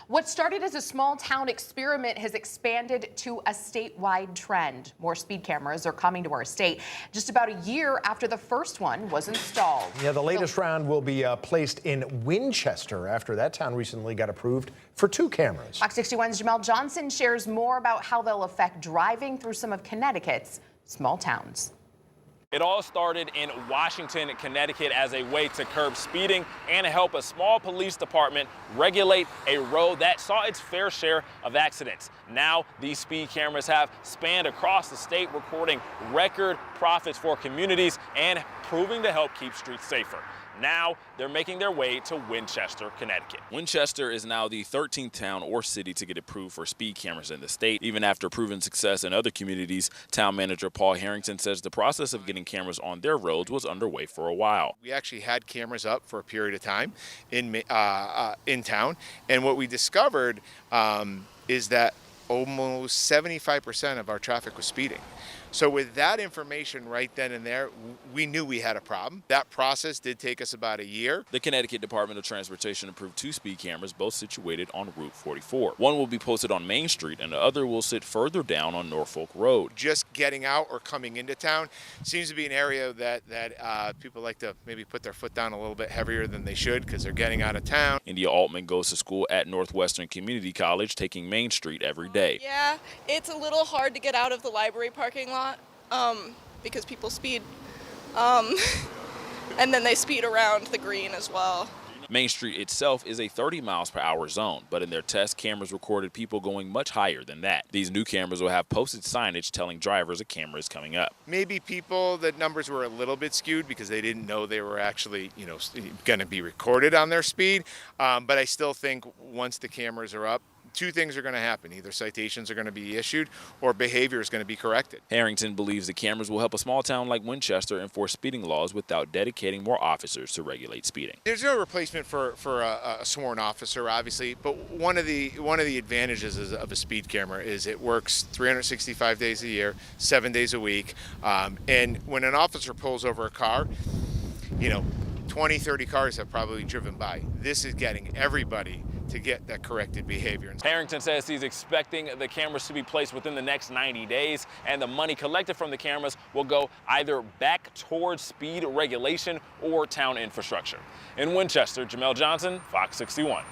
What started as a small town experiment has expanded to a statewide trend. More speed cameras are coming to our state just about a year after the first one was installed. Yeah, the latest round will be placed in Winchester after that town recently got approved for 2 cameras. Fox 61's Jamel Johnson shares more about how they'll affect driving through some of Connecticut's small towns. It all started in Washington, Connecticut as a way to curb speeding and to help a small police department regulate a road that saw its fair share of accidents. Now, these speed cameras have spanned across the state, recording record profits for communities and proving to help keep streets safer. Now, they're making their way to Winchester, Connecticut. Winchester is now the 13th town or city to get approved for speed cameras in the state. Even after proven success in other communities, town manager Paul Harrington says the process of getting cameras on their roads was underway for a while. We actually had cameras up for a period of time in town, and what we discovered is that almost 75% of our traffic was speeding. So with that information right then and there, we knew we had a problem. That process did take us about a year. The Connecticut Department of Transportation approved 2 speed cameras, both situated on Route 44. One will be posted on Main Street and the other will sit further down on Norfolk Road. Just getting out or coming into town seems to be an area that people like to maybe put their foot down a little bit heavier than they should because they're getting out of town. India Altman goes to school at Northwestern Community College, taking Main Street every day. Yeah, it's a little hard to get out of the library parking lot because people speed, and then they speed around the green as well. Main Street itself is a 30 miles per hour zone, but in their test, cameras recorded people going much higher than that. These new cameras will have posted signage telling drivers a camera is coming up. Maybe people, the numbers were a little bit skewed because they didn't know they were actually, going to be recorded on their speed. But I still think once the cameras are up, 2 things are going to happen. Either citations are going to be issued or behavior is going to be corrected. Harrington believes the cameras will help a small town like Winchester enforce speeding laws without dedicating more officers to regulate speeding. There's no replacement for a sworn officer, obviously, but one of the advantages of a speed camera is it works 365 days a year, 7 days a week, and when an officer pulls over a car, 20, 30 cars have probably driven by. This is getting everybody to get that corrected behavior. Harrington says he's expecting the cameras to be placed within the next 90 days, and the money collected from the cameras will go either back towards speed regulation or town infrastructure. In Winchester, Jamel Johnson, Fox 61.